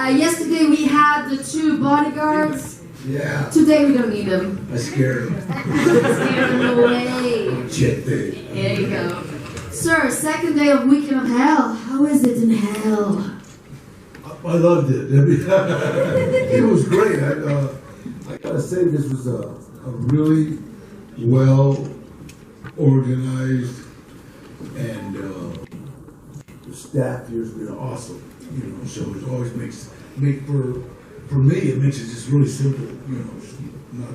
Yesterday we had the 2 bodyguards. Yeah. Today we don't need them. I scared him. Scared them away. Machete. There you go. Sir, second day of Weekend of Hell. How is it in hell? I loved it. It was great. I gotta say, this was a really well organized, and the staff here has been awesome. You know, so it always for me, it makes it just really simple. You know, it's not.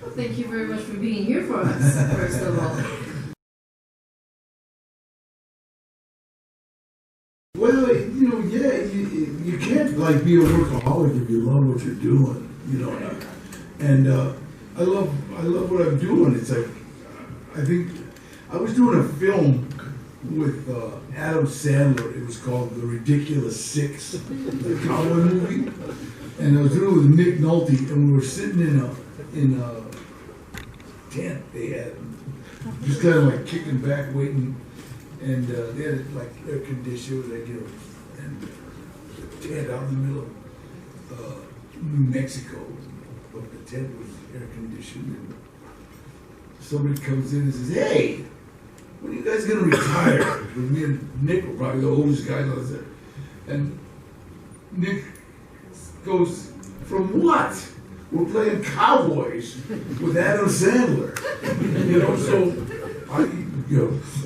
Well, thank you very much for being here for us, first of all. Well, you know, yeah, you can't like be a workaholic if you love what you're doing, you know. And I love what I'm doing. It's like, I think I was doing a film with Adam Sandler. It was called The Ridiculous Six, the cowboy movie. And I was doing it with Nick Nolte, and we were sitting in a tent they had, just kind of like kicking back, waiting. And they had like air conditioners, like, you know, and the tent out in the middle of New Mexico, but the tent was air conditioned. And somebody comes in and says, "Hey, when are you guys gonna retire?" Because me and Nick were probably the oldest guys on there. And Nick goes, "From what? We're playing cowboys with Adam Sandler." You know, so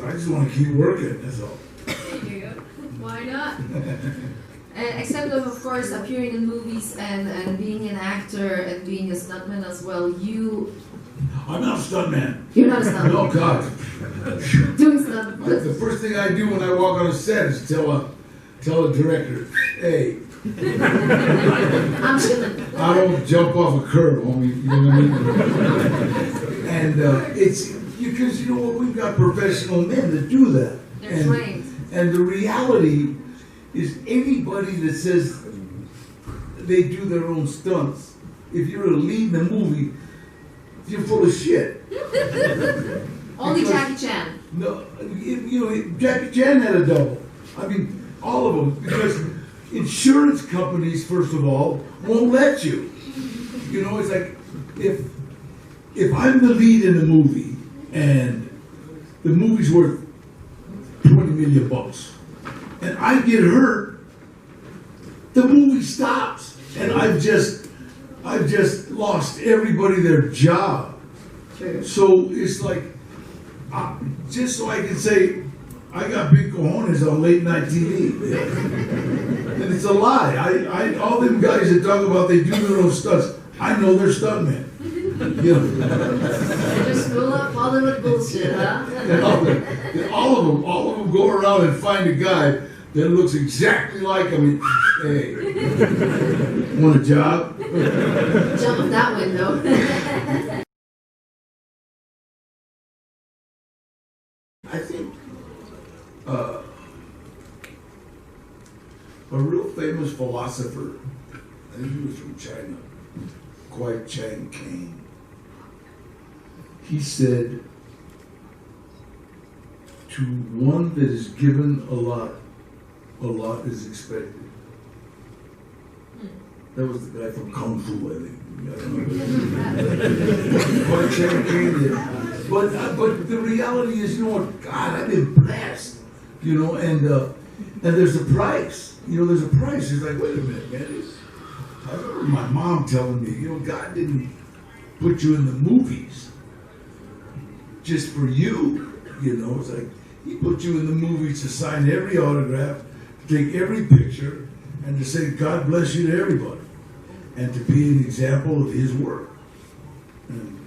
I just want to keep working, that's all. There you go. Why not? Except of course, appearing in movies and being an actor and being a stuntman as well, I'm not a stuntman. You're not a stuntman. Oh, God. Doing stunt. The first thing I do when I walk on a set is tell a director, "Hey, I'm chilling. I don't jump off a curb, homie." You know what I mean? And it's because, you know what, we've got professional men that do that. They're trained. And the reality is, anybody that says they do their own stunts, if you're a lead in a movie, you're full of shit. Only Jackie Chan. No, you know, Jackie Chan had a double. I mean, all of them, because insurance companies, first of all, won't let you. You know, it's like, if I'm the lead in a movie and the movie's worth $20 million and I get hurt, the movie stops, and I've just lost everybody their job. True. So it's like, just so I can say, I got big cojones on late night TV. And it's a lie. All them guys that talk about they do their own stunts, I know they're stuntmen. You know. They're just full of Hollywood bullshit, huh? And all of them go around and find a guy that looks exactly like him. Hey, want a job? Jump off that window. I think a real famous philosopher, I think he was from China, Kwai Chang Caine. He said, "To one that is given a lot is expected." That was the guy from Kung Fu, I think. I don't know. Kwai Chang Caine did. But the reality is, you know what? God, I've been blessed, you know, and there's a price. You know, there's a price. It's like, wait a minute, man. I remember my mom telling me, you know, God didn't put you in the movies just for you. You know, it's like He put you in the movies to sign every autograph, to take every picture, and to say God bless you to everybody, and to be an example of His work. And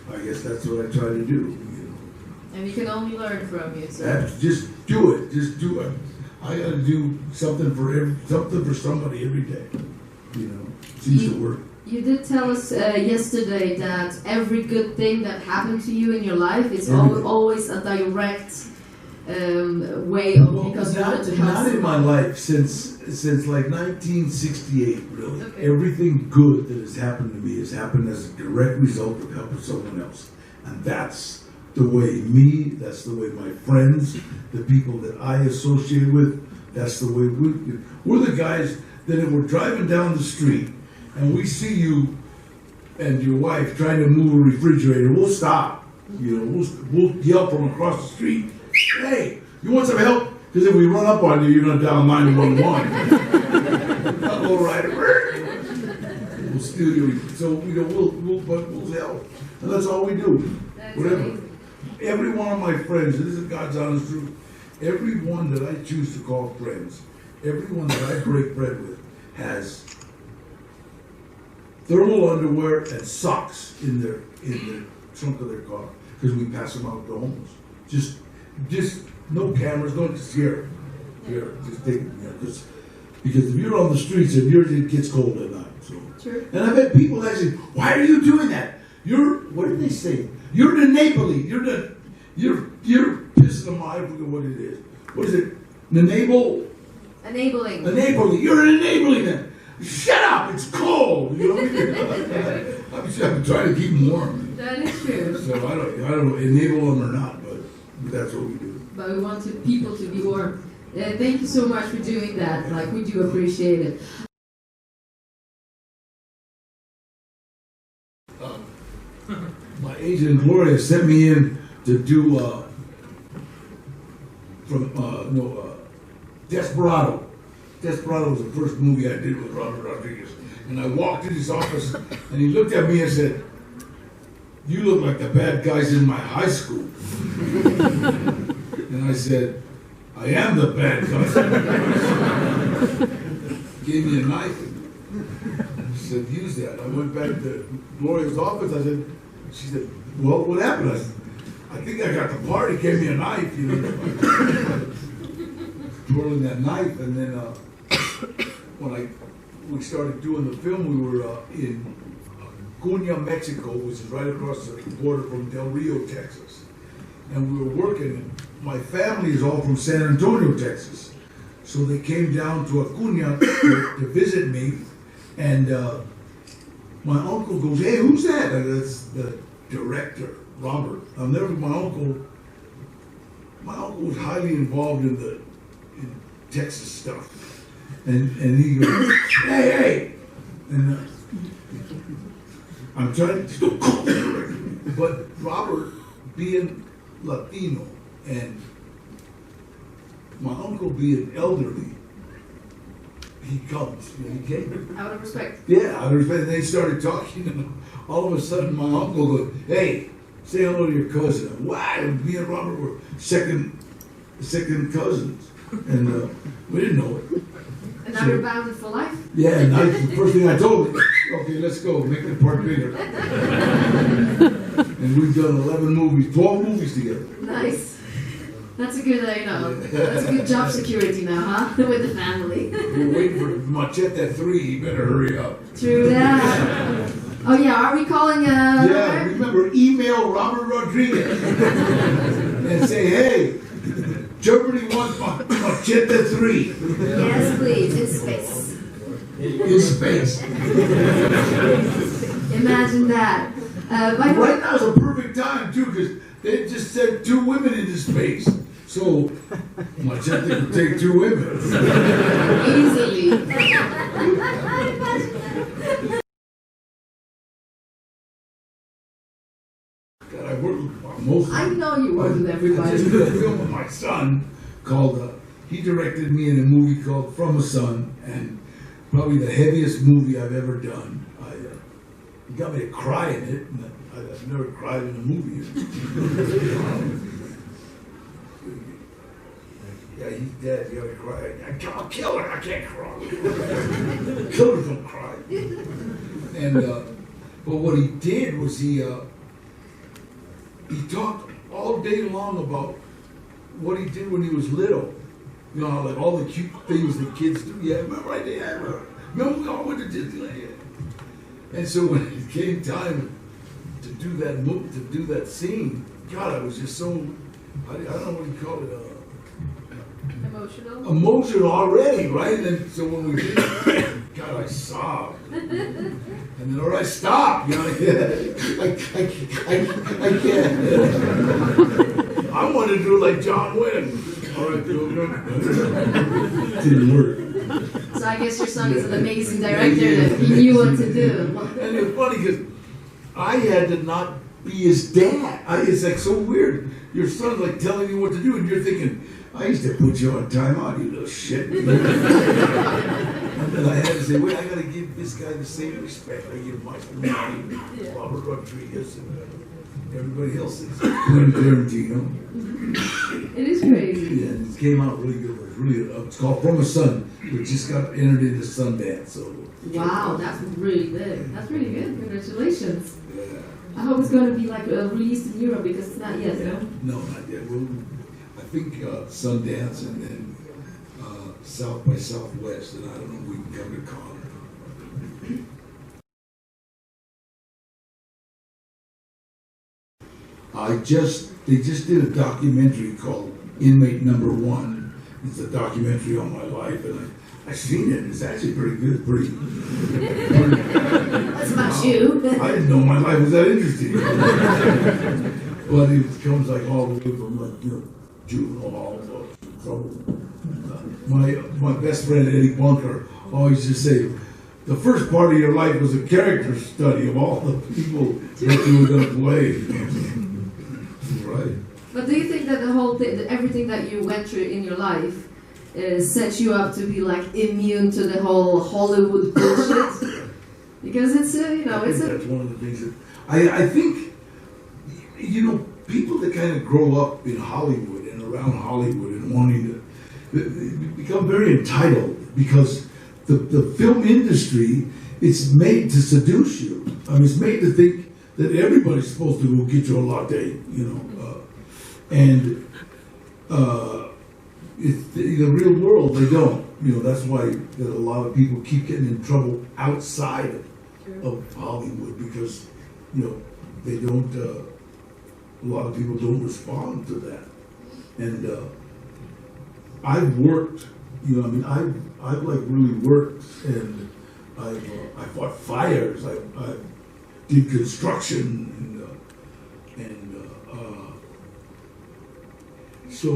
I guess that's what I try to do. You know. And we can only learn from you. So. Just do it. Just do it. I got to do something for somebody every day. You know, seems to work. You did tell us yesterday that every good thing that happened to you in your life is always a direct way of because you wanted to help. Not in my life since like 1968. Really, okay. Everything good that has happened to me has happened as a direct result of helping someone else, and that's the way that's the way my friends, the people that I associate with, that's the way we're the guys then if we're driving down the street and we see you and your wife trying to move a refrigerator, we'll stop. You know, we'll yell from across the street, "Hey, you want some help?" Because if we run up on you, you're going to dial 911. We'll ride it. We'll steal you. So we'll help, and that's all we do. That's Whatever. amazing. Every one of my friends, this is God's honest truth. Every one that I choose to call friends, everyone that I break bread with, has thermal underwear and socks in their trunk of their car, because we pass them out to homeless. Just no cameras, no, just here, just take it, because if you're on the streets, it gets cold at night. So. True. And I've had people that say, "Why are you doing that? What did they say? You're the Napoli. You're pissing them off." I forget what it is. What is it? Enabling. You're an enabling them. Shut up! It's cold. You know. I'm trying to keep them warm. That is true. So I don't know, enable them or not, but that's what we do. But we want people to be warm. Thank you so much for doing that. Like, we do appreciate it. My agent Gloria sent me in to do Desperado. Desperado was the first movie I did with Robert Rodriguez. And I walked in his office, and he looked at me and said, "You look like the bad guys in my high school." And I said, "I am the bad guys in my high school." Gave me a knife. She said, "Use that." I went back to Gloria's office. She said, "Well, what happened?" I said, "I think I got the part." He gave me a knife, you know. Twirling that knife, and then when we started doing the film, we were in Cunha, Mexico, which is right across the border from Del Rio, Texas. And we were working. My family is all from San Antonio, Texas. So they came down to Acuna to visit me, and my uncle goes, "Hey, who's that?" And that's the director, Robert. I'll never forget my uncle. My uncle was highly involved in Texas stuff, and he goes, "Hey," and I'm trying to, but Robert, being Latino and my uncle being elderly, he comes. You know, he came. Out of respect. Yeah, out of respect. And they started talking, and all of a sudden my uncle goes, "Hey, say hello to your cousin." Wow, me and Robert were second cousins, and we didn't know it. And now you're bound for life? Yeah, and the first thing I told him, "Okay, let's go, make the part bigger." And we've done 11 movies, 12 movies together. Nice. That's a good, that's a good job security now, huh? With the family. We're waiting for Machete 3, you better hurry up. True that. Oh yeah, are we calling Yeah, remember, email Robert Rodriguez and say, "Hey, Germany wants Machete 3. Yes, please, in space. In space. Imagine that. By the way, Right now is a perfect time, too, because they just sent 2 women into space. So, Machete could take 2 women. easily. God, I work with most. I know you work with I everybody. just did a film with my son called, he directed me in a movie called From a Son, and probably the heaviest movie I've ever done. He got me to cry in it, and I've never cried in a movie. Yeah, he's dead, you gotta cry. I'll kill her, I can't cry. Killers don't cry. And, but what he did was he talked all day long about what he did when he was little. You know, like all the cute things that kids do. Yeah, remember I did? Yeah, remember we all went to Disneyland. And so when it came time to do that movie, to do that scene, God, I was just so, I don't know what you call it, emotional already, right? And so when we did it, God, I sobbed. And then, all right, stop. You know, I can't. I want to do it like John Wynn. All right, do it. Didn't work. So I guess your son is an amazing director that he knew what to do. And it's funny because I had to not be his dad. It's like so weird. Your son's like telling you what to do, and you're thinking, I used to put you on timeout, you little shit. And then I had to say, wait, I got to give this guy the same respect I give my Robert Rodriguez and everybody else is. Tarantino. It is crazy. Yeah, and it came out really good. It's called From a Sun. We just got entered into Sundance. So. Wow, that's really good. That's really good. Congratulations. Yeah. I hope it's going to be like released in Europe because it's not yet, no? No, not yet. I think Sundance and then South by Southwest, and I don't know if we can come to Connor. They just did a documentary called Inmate Number One. It's a documentary on my life, and I've seen it. It's actually pretty good. That's not you. I didn't know my life was that interesting. But it comes like all the way from juvenile hall trouble. My best friend Eddie Bunker always just say, the first part of your life was a character study of all the people that you were going to play. Right. But do you think that the whole thing, everything that you went through in your life, sets you up to be like immune to the whole Hollywood bullshit? Because it's that's one of the things that I think, people that kind of grow up in Hollywood and around Hollywood and wanting to become very entitled because the film industry, it's made to seduce you. I mean, it's made to think that everybody's supposed to go get you a latte, and it's the real world, they don't. That's why that a lot of people keep getting in trouble outside of Hollywood because, they don't, a lot of people don't respond to that. And I've worked, I've like really worked, and I fought fires, I did construction, so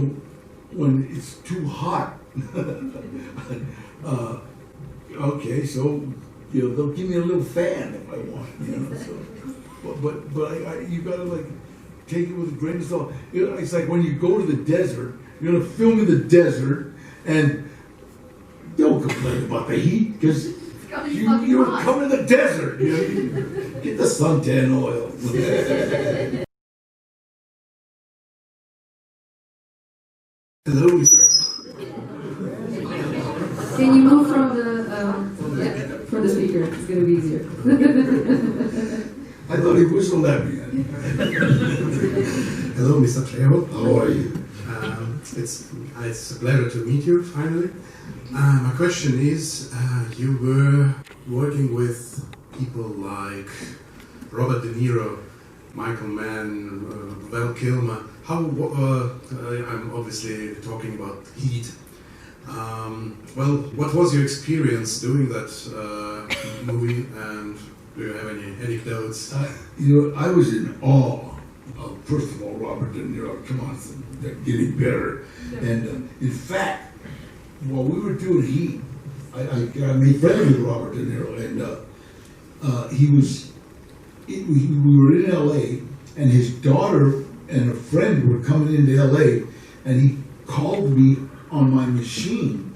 when it's too hot, okay, so they'll give me a little fan if I want, So, but you gotta like take it with a grain of salt. It's like when you go to the desert, you're gonna film in the desert, and don't complain about the heat because you're coming to the desert. Get the suntan oil. Hello. Can you move from the speaker? It's going to be easier. I thought he whistled at me. Hello, Mr. Trejo. How are you? It's a pleasure to meet you finally. My question is, you were working with people like Robert De Niro, Michael Mann, Val Kilmer. I'm obviously talking about Heat. What was your experience doing that movie, and do you have any anecdotes? I was in awe of, first of all, Robert De Niro. Come on, they're getting better. And in fact, while we were doing Heat, I made friends with Robert De Niro, and we were in L.A., and his daughter and a friend were coming into L.A., and he called me on my machine.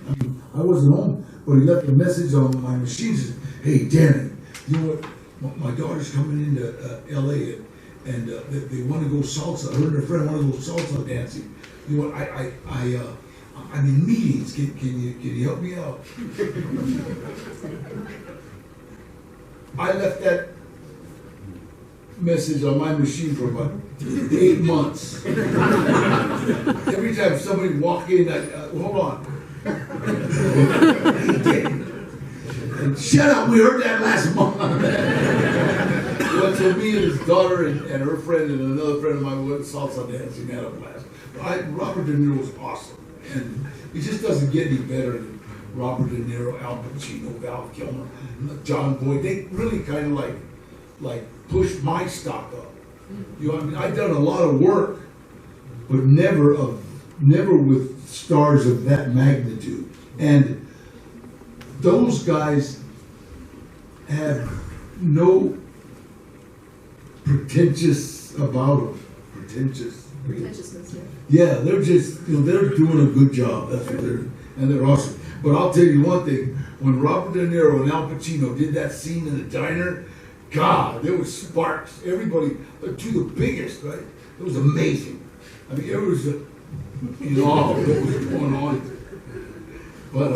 I wasn't home, but he left a message on my machine. He said, hey, Danny, you know what? My daughter's coming into L.A., and they want to go salsa. Her and her friend want to go salsa dancing. You know what? I'm in meetings. Can you help me out? I left that message on my machine for about 8 months. Every time somebody walked in, hold on. And shut up, we heard that last month. Well, so me and his daughter and her friend and another friend of mine went salsa dancing, had a blast. Robert De Niro was awesome. And it just doesn't get any better than Robert De Niro, Al Pacino, Val Kilmer, John Boyd. They really kind of like pushed my stock up. I've done a lot of work, but never with stars of that magnitude. And those guys have no pretentious about them. Pretentiousness, yeah. Yeah, they're just, they're doing a good job. That's what they're awesome. But I'll tell you one thing, when Robert De Niro and Al Pacino did that scene in the diner, God, there was sparks. Everybody, to the biggest, right? It was amazing. I mean, it was, what was going on. But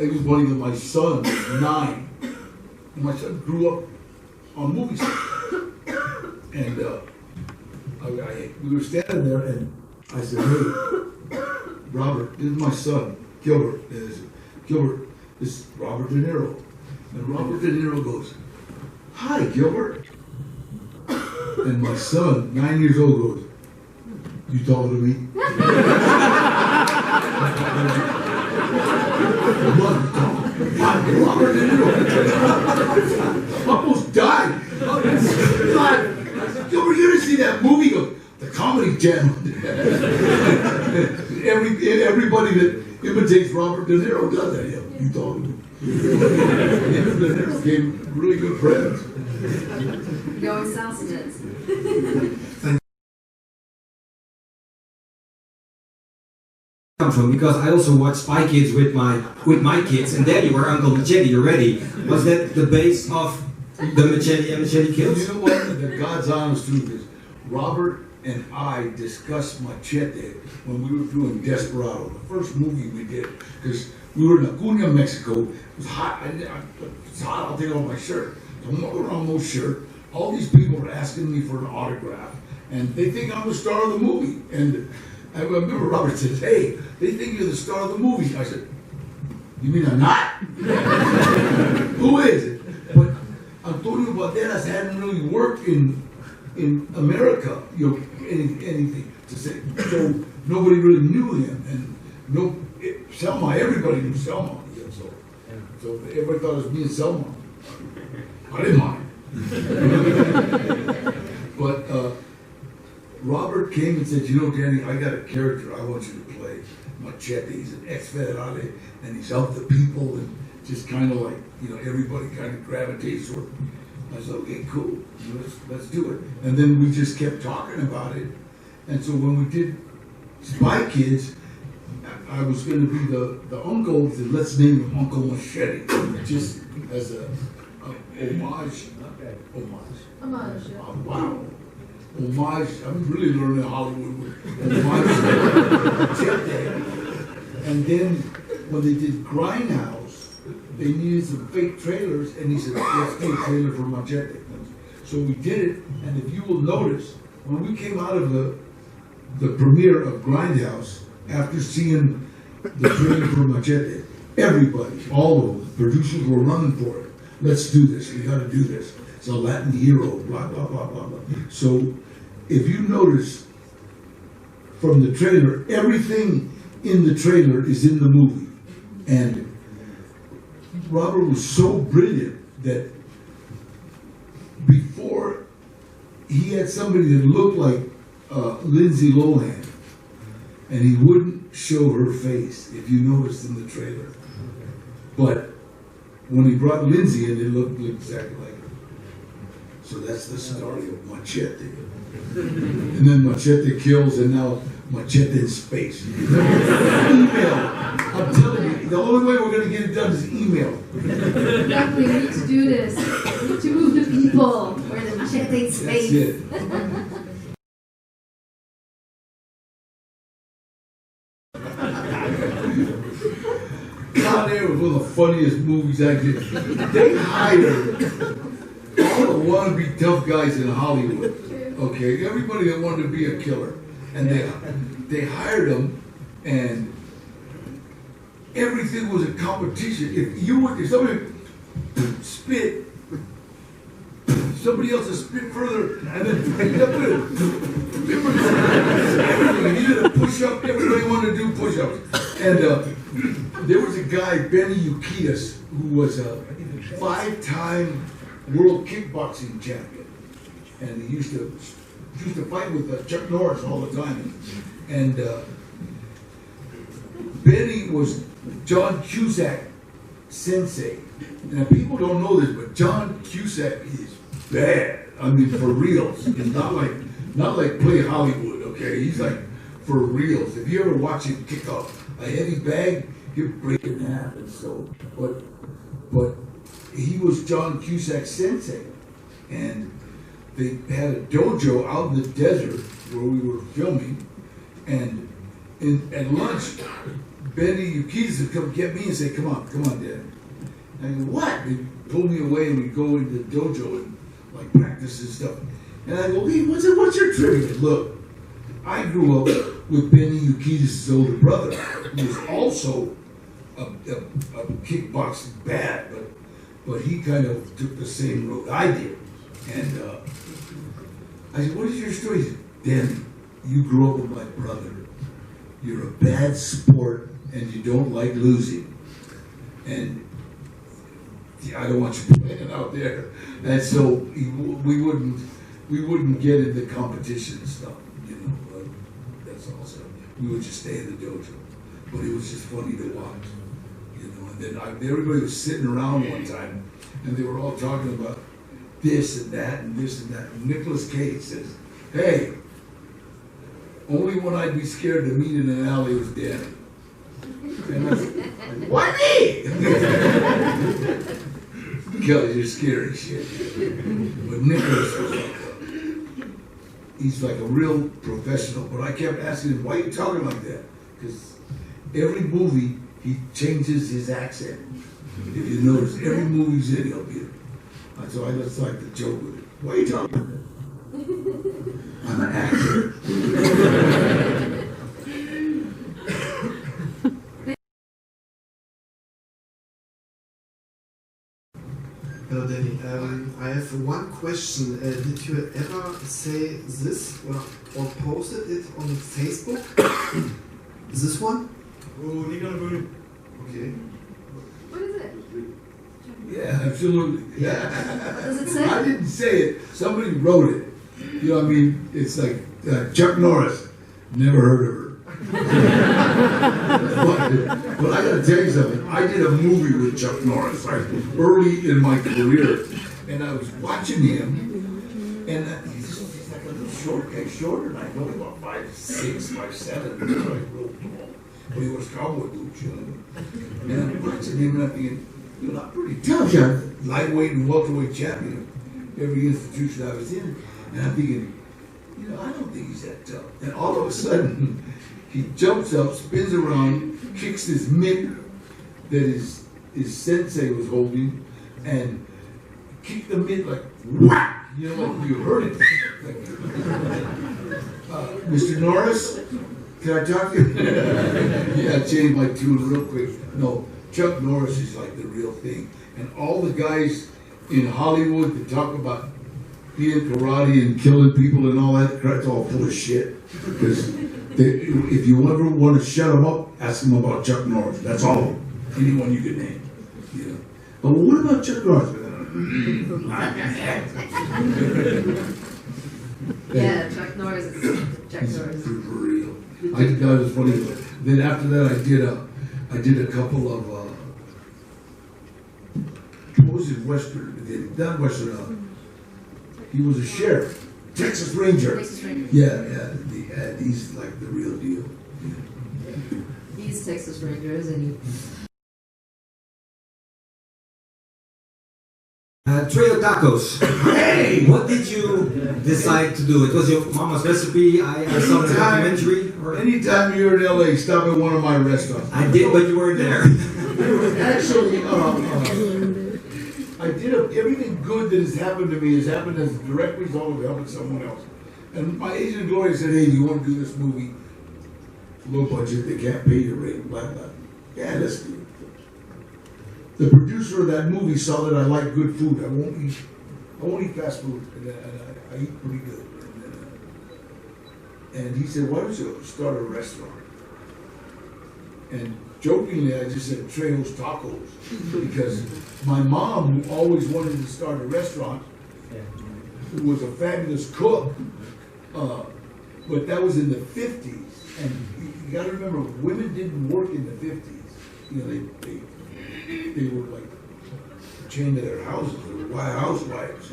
it was funny that my son was 9. And my son grew up on movies. And we were standing there, and I said, "Hey, Robert, this is my son, Gilbert. Gilbert, this is Robert De Niro." And Robert De Niro goes, "Hi, Gilbert." And my son, 9 years old, goes, "You talking to me?" I'm Robert De Niro. Almost died. Gilbert, you didn't see that movie? He goes, "The Comedy Channel." Everybody that imitates Robert De Niro does that. Yeah, you talking to me? De Niro became really good friends. He always sounds it. Come from, because I also watched Spy Kids with my kids, and there you were, Uncle Machete already. Was that the base of the Machete and Machete Kills? You know what? The God's honest truth is, Robert and I discussed Machete when we were doing Desperado, the first movie we did, because we were in Acuña, Mexico. It was hot. It's hot. I'll take off my shirt. So I'm walking around no shirt. All these people are asking me for an autograph, and they think I'm the star of the movie. And I remember Robert said, "Hey, they think you're the star of the movie." I said, "You mean I'm not?" "Who is it?" But Antonio Banderas hadn't really worked in America, anything to say. So nobody really knew him, and Selma, everybody knew Selma. Yeah, so everybody thought it was me and Selma. I didn't mind. But Robert came and said, "Danny, I got a character I want you to play. Machete. He's an ex-federale, and he's out the people, and just kind of like, everybody kind of gravitates toward him." I said, "Okay, cool. Let's do it." And then we just kept talking about it. And so when we did Spy Kids, I was going to be the uncle. He said, "Let's name him Uncle Machete," just as a homage. Homage, yeah. Oh, wow. Homage. I'm really learning Hollywood with homage. And then when they did Grindhouse, they needed some fake trailers, and he said, "Let's do a trailer for Machete." So we did it, and if you will notice, when we came out of the premiere of Grindhouse, after seeing the trailer for Machete, everybody, all of them, the producers were running for it. "Let's do this. We got to do this. It's a Latin hero, blah, blah, blah, blah, blah." So if you notice from the trailer, everything in the trailer is in the movie. And Robert was so brilliant that before he had somebody that looked like Lindsay Lohan, and he wouldn't show her face, if you noticed in the trailer. But when he brought Lindsay in, it looked exactly like her. So that's the story of Machete. And then Machete kills, and now Machete in space. Email. I'm telling you, the only way we're going to get it done is email. Exactly, we need to do this. We need to move the people where the Machete in space. That's it. God, they were one of the funniest movies I did. They hired all the wannabe tough guys in Hollywood. Okay, everybody that wanted to be a killer, and they hired them, and everything was a competition. If somebody spit, somebody else would spit further, and then everything. You did a push-up. Everybody wanted to do push-ups, and there was a guy, Benny Urquidez, who was a 5-time world kickboxing champion, and he used to fight with Chuck Norris all the time. And Benny was John Cusack sensei. Now people don't know this, but John Cusack is bad. I mean, for reals. He's not like play Hollywood, okay? He's like for reals. If you ever watch him kick off a heavy bag, he'll break it in half and so. But he was John Cusack's sensei, and they had a dojo out in the desert where we were filming, and at lunch, Benny Ukidis would come get me and say, come on, Dad. And I go, what? They pull me away and we go into the dojo and like practice and stuff. And I go, hey, what's your trivia? Look, I grew up with Benny Ukidis' older brother, who was also a kickboxing bad, but he kind of took the same road I did. And I said, what is your story? He said, Danny, you grew up with my brother. You're a bad sport and you don't like losing. And I don't want you playing out there. And so we wouldn't get into competition and stuff, you know. That's all. So we would just stay in the dojo. But it was just funny to watch, you know. And then everybody was sitting around one time, and they were all talking about this and that and this and that. And Nicolas Cage says, "Hey, only one I'd be scared to meet in an alley was Danny." And I said, "Why me?" Because you're scared of shit. But Nicholas was he's like a real professional. But I kept asking him, why are you talking like that? Because every movie, he changes his accent. If you notice, every movie he's in, he'll be it. So I just like to joke with him. Why are you talking like that? I'm an actor. Hello, Danny. I have one question. Did you ever say this or posted it on Facebook? Is this one? Okay. What is it? Yeah, absolutely. Yeah. What does it say? I didn't say it. Somebody wrote it. You know what I mean? It's like Chuck Norris. Never heard of her. but I gotta tell you something. I did a movie with Chuck Norris early in my career, and I was watching him, and he's like a little short guy, shorter than I know, about 5'6", 5'7", like real tall. But he wears cowboy boots, you know. And I'm watching him, and I'm thinking, you know, I'm pretty tough, lightweight and welterweight champion every institution I was in, and I'm thinking, you know, I don't think he's that tough. And all of a sudden, he jumps up, spins around, kicks this mitt that his sensei was holding, and kicked the mitt like whack. You know, like you heard it. Like, Mr. Norris, can I talk to you? Yeah, I changed my tune real quick. No, Chuck Norris is like the real thing. And all the guys in Hollywood that talk about being karate and killing people and all that, that's all full of shit. Because if you ever want to shut them up, ask them about Chuck Norris. That's all. Anyone you can name. You know. But what about Chuck Norris? Yeah, Chuck Norris. Chuck Norris. For real. I think that was funny. Then after that, I did a couple of what was it, Western? Not Western. He was a sheriff, Texas Ranger. Texas Ranger. Yeah. He's like the real deal. He's Texas Ranger, isn't he? Trejo tacos. Hey! What did you decide to do? It was your mama's recipe. I saw the documentary. Anytime you're in LA, stop at one of my restaurants. I did, but you weren't there. Actually, I did everything good that has happened to me has happened as a direct result of helping someone else. And my agent Gloria said, "Hey, do you want to do this movie? Low budget, they can't pay your rate, blah blah." Yeah, let's do it. The producer of that movie saw that I like good food. I won't eat fast food, and I eat pretty good. And he said, "Why don't you start a restaurant?" And jokingly, I just said Trejo's Tacos because my mom, who always wanted to start a restaurant, who was a fabulous cook, but that was in the 50s, and you got to remember, women didn't work in the 50s. you know, they were like chained to their houses. They were housewives.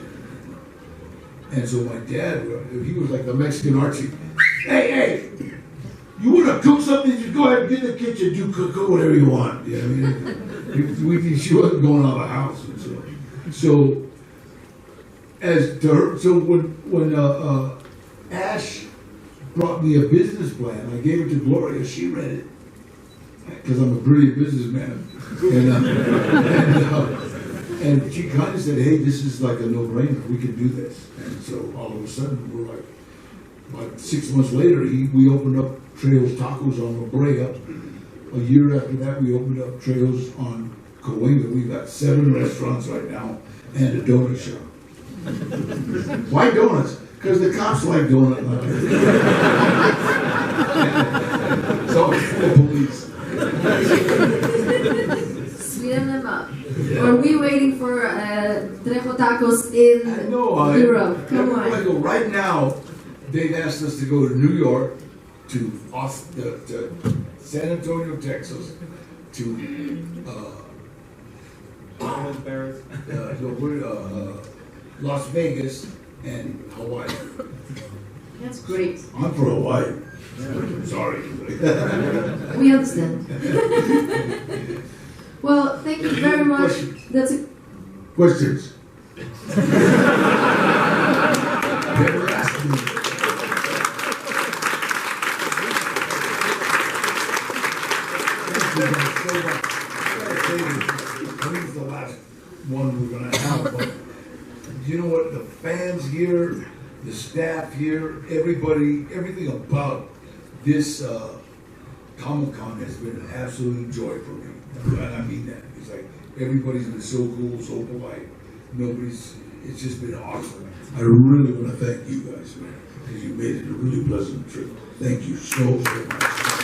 And so my dad, he was like the Mexican Archie. Hey, you want to cook something? Just go ahead and get in the kitchen, cook whatever you want. You know what I mean? She wasn't going out of the house. And so when Ash brought me a business plan, I gave it to Gloria. She read it because I'm a brilliant businessman, and she kind of said, "Hey, this is like a no-brainer. We can do this." And so all of a sudden, we're like, about 6 months later, we opened up Trejo's Tacos on La Brea. A year after that, we opened up Trejo's on Cahuenga. We've got 7 restaurants right now and a donut shop. Why donuts? Because the cops like donut. So the police. Sweeten them up. Are we waiting for Trejo Tacos in Europe? Come on. Right now, they've asked us to go to New York, to San Antonio, Texas, to Las Vegas, and Hawaii. That's great. I'm for Hawaii. Sorry. We understand. Well, thank you very much. Questions? That's Questions? Never asked me. Thank you guys so much. I think it's the last one we're going to have, but you know what? The fans here, the staff here, everybody, everything about this Comic-Con has been an absolute joy for me. And I mean that. It's like everybody's been so cool, so polite. It's just been awesome. I really want to thank you guys, man, because you made it a really pleasant trip. Thank you so much.